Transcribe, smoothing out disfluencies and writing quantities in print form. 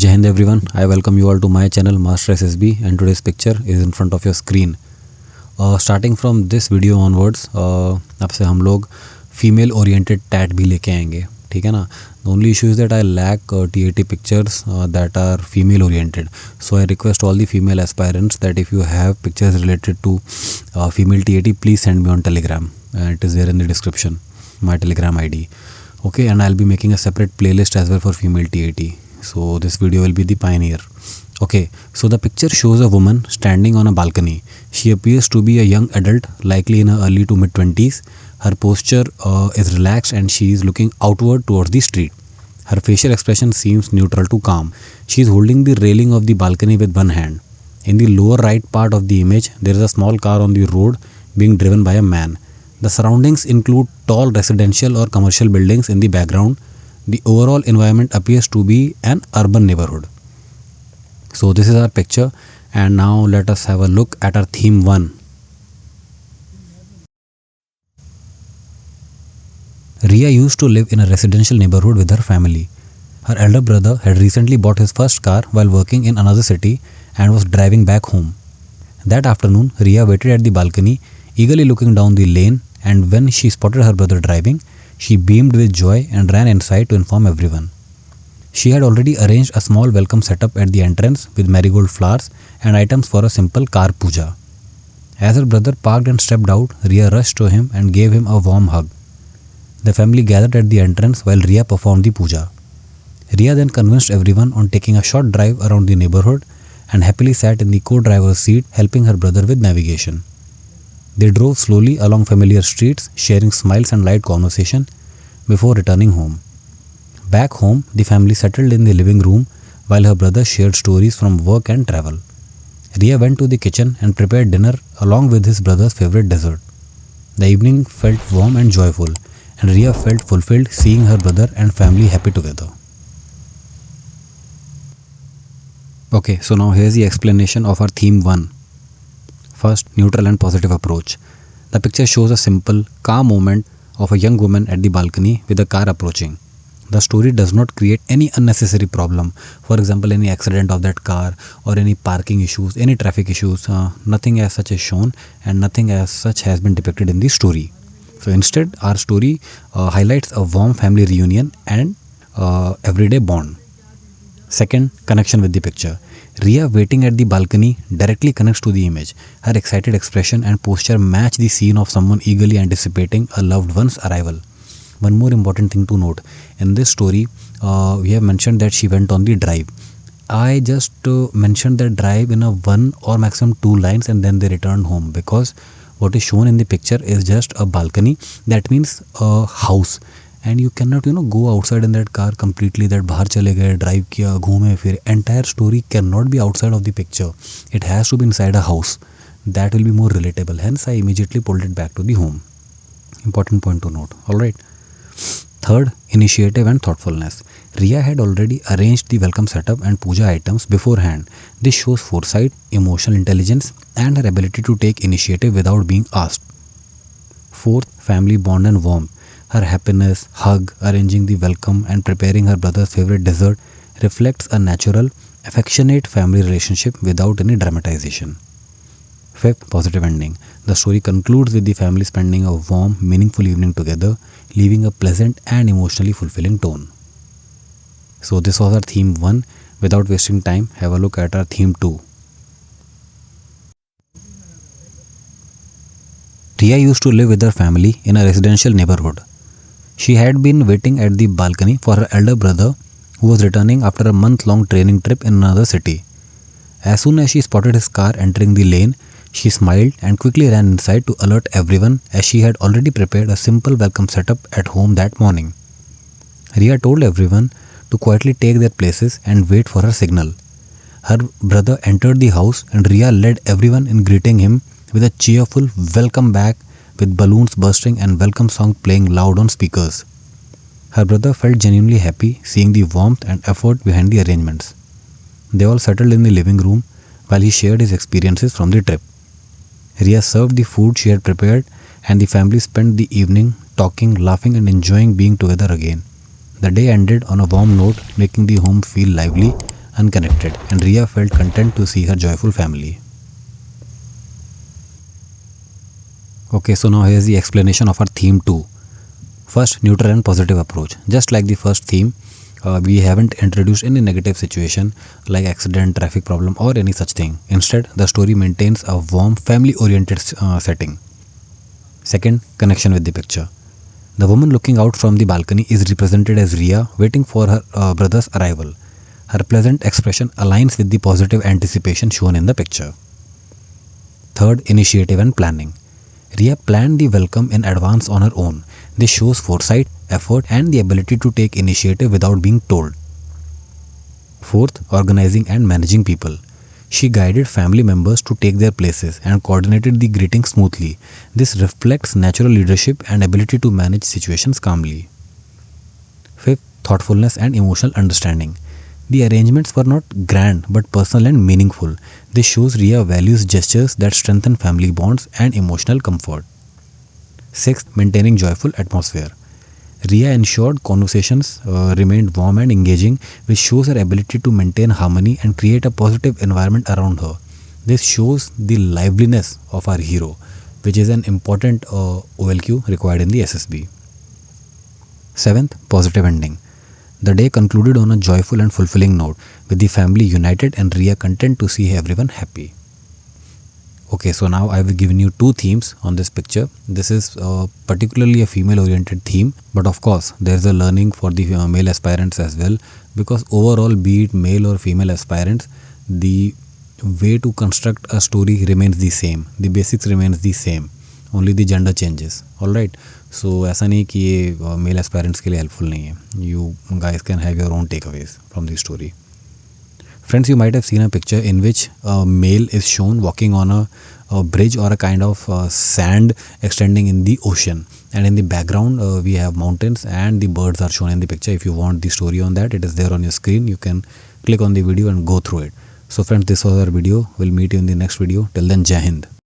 Jai Hind everyone, I welcome you all to my channel Master SSB and today's picture is in front of your screen. Starting from this video onwards, अब से हम लोग female oriented TET भी लेके आएंगे, ठीक है ना. The only issue is that I lack TAT pictures that are female oriented. So I request all the female aspirants that if you have pictures related to female TAT, please send me on Telegram. It is there in the description, my telegram ID. Okay, and I'll be making a separate playlist as well for female TAT. So this video will be the pioneer. Okay, so the picture shows a woman standing on a balcony. She appears to be a young adult, likely in her early to mid 20s. Her posture is relaxed and she is looking outward towards the street. Her facial expression seems neutral to calm. She is holding the railing of the balcony with one hand. In the lower right part of the image, there is a small car on the road being driven by a man. The surroundings include tall residential or commercial buildings in the background. The overall environment appears to be an urban neighborhood. So this is our picture, and now let us have a look at our theme 1. Ria used to live in a residential neighborhood with her family. Her elder brother had recently bought his first car while working in another city and was driving back home. That afternoon, Ria waited at the balcony, eagerly looking down the lane, and when she spotted her brother driving, she beamed with joy and ran inside to inform everyone. She had already arranged a small welcome setup at the entrance with marigold flowers and items for a simple car puja. As her brother parked and stepped out, Ria rushed to him and gave him a warm hug. The family gathered at the entrance while Ria performed the puja. Ria then convinced everyone on taking a short drive around the neighborhood and happily sat in the co-driver's seat, helping her brother with navigation. They drove slowly along familiar streets, sharing smiles and light conversation before returning home. Back home, the family settled in the living room while her brother shared stories from work and travel. Ria went to the kitchen and prepared dinner along with his brother's favorite dessert. The evening felt warm and joyful, and Ria felt fulfilled seeing her brother and family happy together. Okay, so now here's the explanation of our theme 1. First, neutral and positive approach. The picture shows a simple, calm moment of a young woman at the balcony with a car approaching. The story does not create any unnecessary problem. For example, any accident of that car or any parking issues, any traffic issues. Nothing as such is shown and nothing as such has been depicted in the story. So instead, our story highlights a warm family reunion and everyday bond. Second, connection with the picture. Ria waiting at the balcony directly connects to the image. Her excited expression and posture match the scene of someone eagerly anticipating a loved one's arrival. One more important thing to note. In this story, we have mentioned that she went on the drive. I just mentioned that drive in a 1 or maximum 2 lines and then they returned home, because what is shown in the picture is just a balcony. That means a house. And you cannot go outside in that car completely, that bahar chale gaye, drive kiya, ghume fir. Entire story cannot be outside of the picture. It has to be inside a house. That will be more relatable. Hence I immediately pulled it back to the home. Important point to note. Alright. Third, initiative and thoughtfulness. Ria had already arranged the welcome setup and puja items beforehand. This shows foresight, emotional intelligence and her ability to take initiative without being asked. Fourth, family bond and warmth. Her happiness, hug, arranging the welcome and preparing her brother's favorite dessert reflects a natural, affectionate family relationship without any dramatization. Fifth, positive ending. The story concludes with the family spending a warm, meaningful evening together, leaving a pleasant and emotionally fulfilling tone. So this was our theme 1. Without wasting time, have a look at our theme 2. Ria used to live with her family in a residential neighborhood. She had been waiting at the balcony for her elder brother, who was returning after a month-long training trip in another city. As soon as she spotted his car entering the lane, she smiled and quickly ran inside to alert everyone, as she had already prepared a simple welcome setup at home that morning. Ria told everyone to quietly take their places and wait for her signal. Her brother entered the house and Ria led everyone in greeting him with a cheerful welcome back, with balloons bursting and welcome song playing loud on speakers. Her brother felt genuinely happy seeing the warmth and effort behind the arrangements. They all settled in the living room while he shared his experiences from the trip. Ria served the food she had prepared and the family spent the evening talking, laughing and enjoying being together again. The day ended on a warm note, making the home feel lively, unconnected, and Ria felt content to see her joyful family. Okay, so now here's the explanation of our theme 2. First, neutral and positive approach. Just like the first theme, we haven't introduced any negative situation like accident, traffic problem, or any such thing. Instead, the story maintains a warm, family-oriented setting. Second, connection with the picture. The woman looking out from the balcony is represented as Ria waiting for her brother's arrival. Her pleasant expression aligns with the positive anticipation shown in the picture. Third, initiative and planning. Ria planned the welcome in advance on her own. This shows foresight, effort, and the ability to take initiative without being told. Fourth, organizing and managing people. She guided family members to take their places and coordinated the greeting smoothly. This reflects natural leadership and ability to manage situations calmly. Fifth, thoughtfulness and emotional understanding. The arrangements were not grand but personal and meaningful. This shows Ria values gestures that strengthen family bonds and emotional comfort. Sixth, maintaining joyful atmosphere. Ria ensured conversations remained warm and engaging, which shows her ability to maintain harmony and create a positive environment around her. This shows the liveliness of our hero, which is an important OLQ required in the SSB. Seventh, positive ending. The day concluded on a joyful and fulfilling note, with the family united and Ria content to see everyone happy. Okay, so now I have given you two themes on this picture. This is particularly a female oriented theme, but of course there is a learning for the male aspirants as well, because overall, be it male or female aspirants, the way to construct a story remains the same, the basics remains the same, only the gender changes. All right, so ऐसा नहीं कि ये mail aspirants के लिए helpful नहीं है. You guys can have your own takeaways from the story. Friends, you might have seen a picture in which a male is shown walking on a bridge or a kind of sand extending in the ocean, and in the background we have mountains and the birds are shown in the picture. If you want the story on that, it is there on your screen. You can click on the video and go through it. So friends, this was our video. We'll meet you in the next video. Till then, Jai Hind.